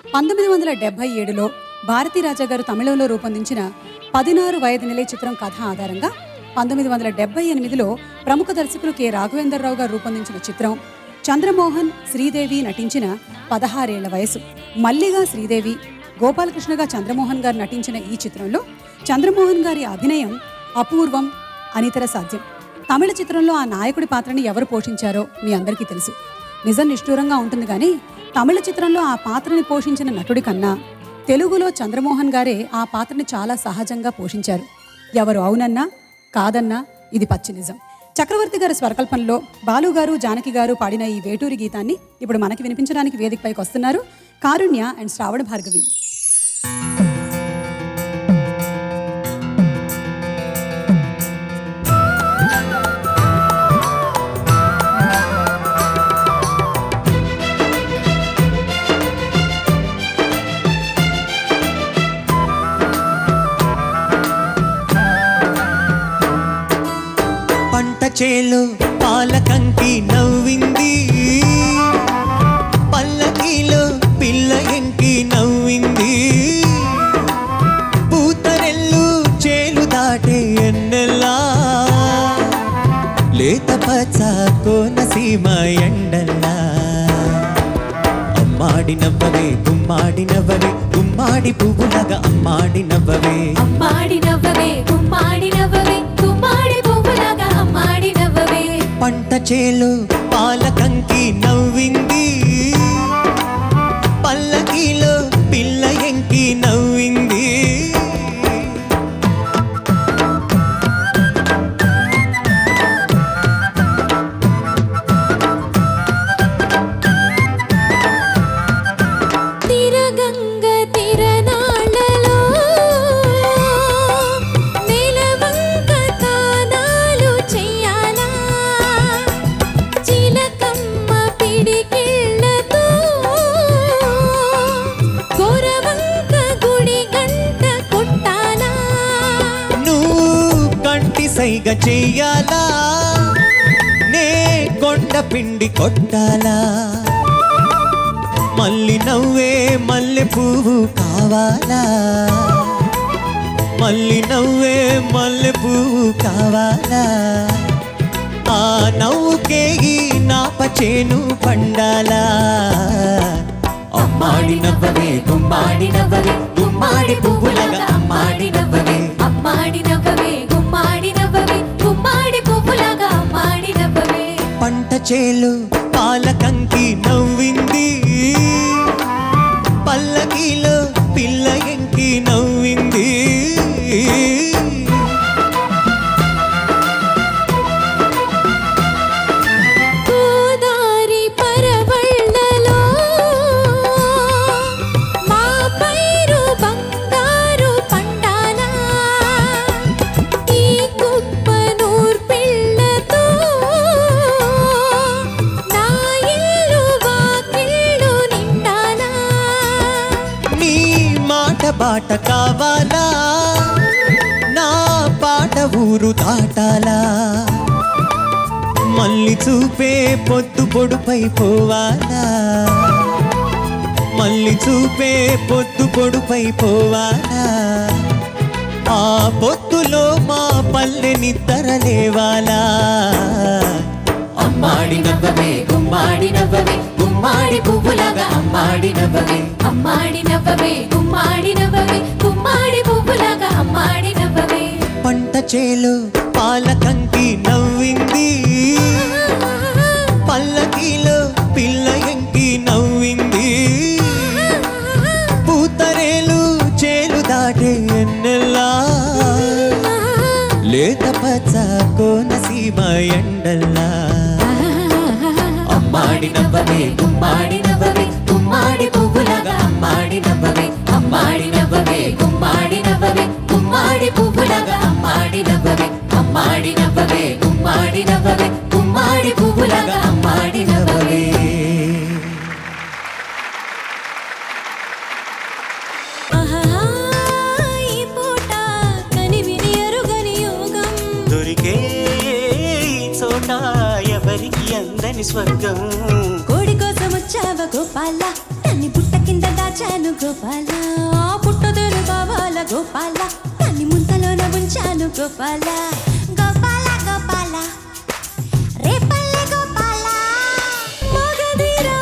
1977లో భారతీరాజా గారు తమిళంలో రూపొందించిన 16 వయదు నెలల చిత్రం కథ ఆధారంగా 1978లో ప్రముఖ దర్శకులు కె. రాఘవేంద్రరావు గారు రూపొందించిన చిత్రం చంద్రమోహన్ శ్రీదేవి నటించిన 16 ఏళ్ల వయసు. మల్లిగా శ్రీదేవి, గోపాలకృష్ణగా చంద్రమోహన్ గారు నటించిన ఈ చిత్రంలో చంద్రమోహన్ గారి అభినయం అపూర్వం, అనితర సాధ్యం. తమిళ చిత్రంలో ఆ నాయకుడి పాత్రని ఎవరు పోషించారో మీ అందరికీ తెలుసు. నిజం నిష్ఠూరంగా ఉంటుంది కానీ తమిళ చిత్రంలో ఆ పాత్రని పోషించిన నటుడి కన్నా తెలుగులో చంద్రమోహన్ గారే ఆ పాత్రని చాలా సహజంగా పోషించారు. ఎవరు అవునన్నా కాదన్నా ఇది పచ్చి నిజం. చక్రవర్తి గారి స్వరకల్పనలో బాలు గారు, జానకి గారు పాడిన ఈ వేటూరి గీతాన్ని ఇప్పుడు మనకి వినిపించడానికి వేదికపైకి వస్తున్నారు కారుణ్య అండ్ శ్రావణ భార్గవి. చేలు పాలకంకి నవ్వింది, పల్లకీలో పిల్ల ఎంకి నవ్వింది, పూతరెల్లు చేలు దాటే ఎన్నెల్లా లేత పచ్చ కోనసీమ ఎండల్లా. అమ్మాడి నవ్వవే గుమ్మాడి నవ్వవే గుమ్మాడి పువ్వులాగా అమ్మాడి నవ్వవే, అమ్మాడి నవ్వవే గుమ్మాడి నవ్వవే గుమ్మాడి పువ్వులాగా అమ్మాడి నవ్వవే. పంట చేలు పాలకంకి నవ్వింది, పల్లకీలో పిల్ల ఎంకి నవ్వింది. సైగా చెయ్యాలా నే కొండ పిండి కొట్టాలా, మల్లి నవ్వే మల్లె పువ్వు కావాలా, మల్లి నవ్వే మల్లె పువ్వు కావాలా, ఆ నవ్వుకే ఈ నాపచేను పండాలా. అమ్మాడి నవ్వవే గుమ్మాడి నవ్వవే గుమ్మాడి పువ్వులాగా అమ్మాడి నవ్వవే, అమ్మాడి నవ్వవే గుమ్మాడి నవ్వవే గుమ్మాడి పువ్వులాగా అమ్మాడి నవ్వవే. పంట చేలు పాలకంకి నవ్వింది, పల్లకీలో పిల్ల ఎంకి నవ్వింది. బాట కావాలా నా పాట ఊరు దాటాలా, మళ్ళీ చూపే పొద్దు పొడుపై పోవాలా, మళ్ళీ చూపే పొద్దు పొడుపై పోవాలా, ఆ పొద్దులో మా పల్లె నిద్రలేవాలా. అమ్మాడి నవ్వవే గుమ్మాడి నవ్వవే గుమ్మాడి పువ్వులాగా అమ్మాడి నవ్వవే, అమ్మాడి నవ్వవే గుమ్మాడి నవ్వవే గుమ్మాడి పువ్వులాగా అమ్మాడి నవ్వవే. పంట చేలు పాలకంకి నవ్వింది, పల్లకీలో పిల్ల ఎంకి నవ్వింది, పూతరేలు చేలు దాటే ఎన్నెల్లా లేత పచ్చ కోనసీమ ఎండల్లా. అమ్మాడి నవ్వవే గుమ్మాడి నవ్వవే గుమ్మాడి పువ్వులాగా అమ్మాడి నవ్వవే, అమ్మాడి నవ్వవే గుమ్మాడి నవ్వవే గుమ్మాడి పువ్వులాగా అమ్మాడి నవ్వవే, అమ్మాడి నవ్వవే గుమ్మాడి నవ్వవే గుమ్మాడి పువ్వులాగా అమ్మాడి నవ్వవే. దొరికే చోట ఎవరికి అందని స్వర్గం. కోడి కోసం వచ్చావ గోపాల, నన్ను బుట్ట కింద దాచాను గోపాల పుట్టదొర బావాల గోపాల దాన్ని ముంతలోన ఉంచాను గోపాల గోపాల గోపాల రేపల్లె గోపాల మగధీరా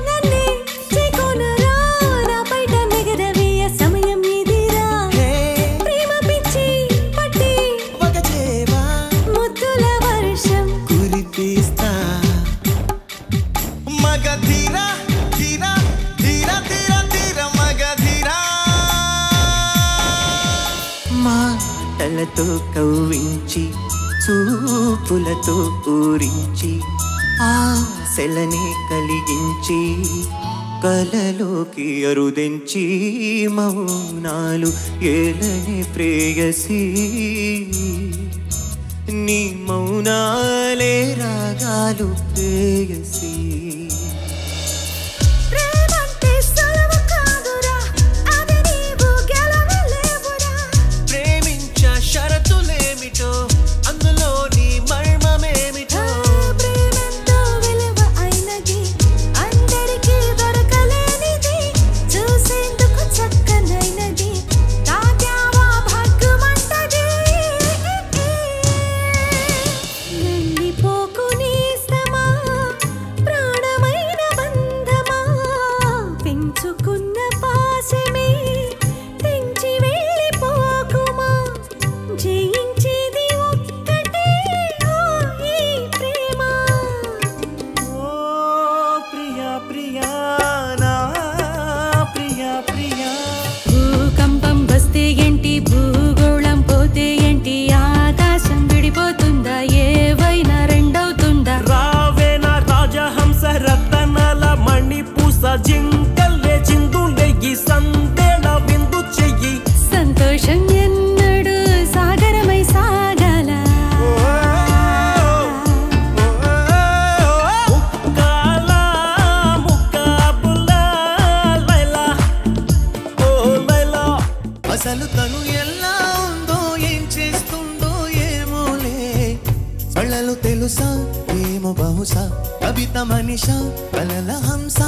నన్నే చేకొనరా నా బయట నెగరవేయ సమయం ఇదిరా ప్రేమ పిచ్చి పట్టి వగచేవా ముద్దుల వర్షం కురిపిస్తా మగధీరా ధీరా ధీరా ధీరా ధీరా మగధీరా మాటలతో కవ్వించి చూపులతో ఊరించి ఆశలని కలిగించి కలలోకి అరుదించి మౌనాలు ఏలని ప్రేయసి నీ మౌనాలే రాగాలు ప్రేయసి అసలు తను ఎలా ఉందో ఏం చేస్తుందో ఏమోలే కళ్ళలు తెలుసా ఏమో బహుశా కవిత మనిషా కలల హంస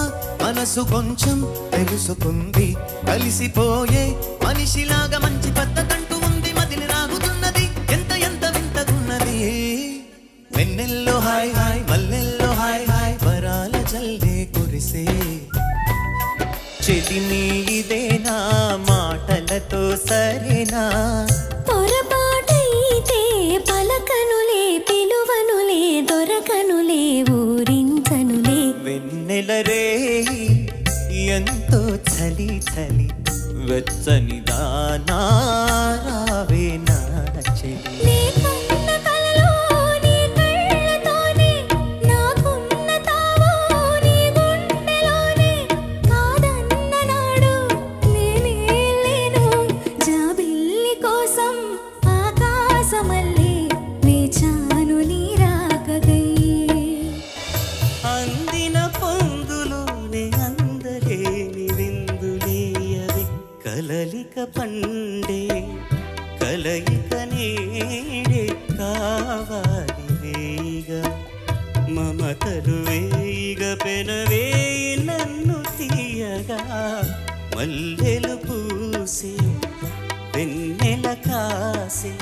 మనసు కొంచెం తెలుసుకుంది కలిసిపోయే మనిషిలాగా మంచి పద్ధతంటూ ఉంది మదిని రాగుతున్నది ఎంత ఎంత వింతగున్నది వెన్నెల్లో హాయ్ హాయ్ మల్లెల్లో హాయ్ హాయ్ వరాల జల్లే కురిసే చెలిని ఇదేనా మాటలతో సరేనా పొరపాటైతే పలకనులే పిలువనులే దొరకనులే ఊరించనులే వెన్నెల రే ఎంతో చలి చలి వెచ్చని దానా రావే నా చెలి కలలిక పండే కలయిక నీడే కావాలి వేయిగా మమతలు వేయిగ పెనవేయి నన్ను తీయగా మల్లెలు పూసే వెన్నెల కాసే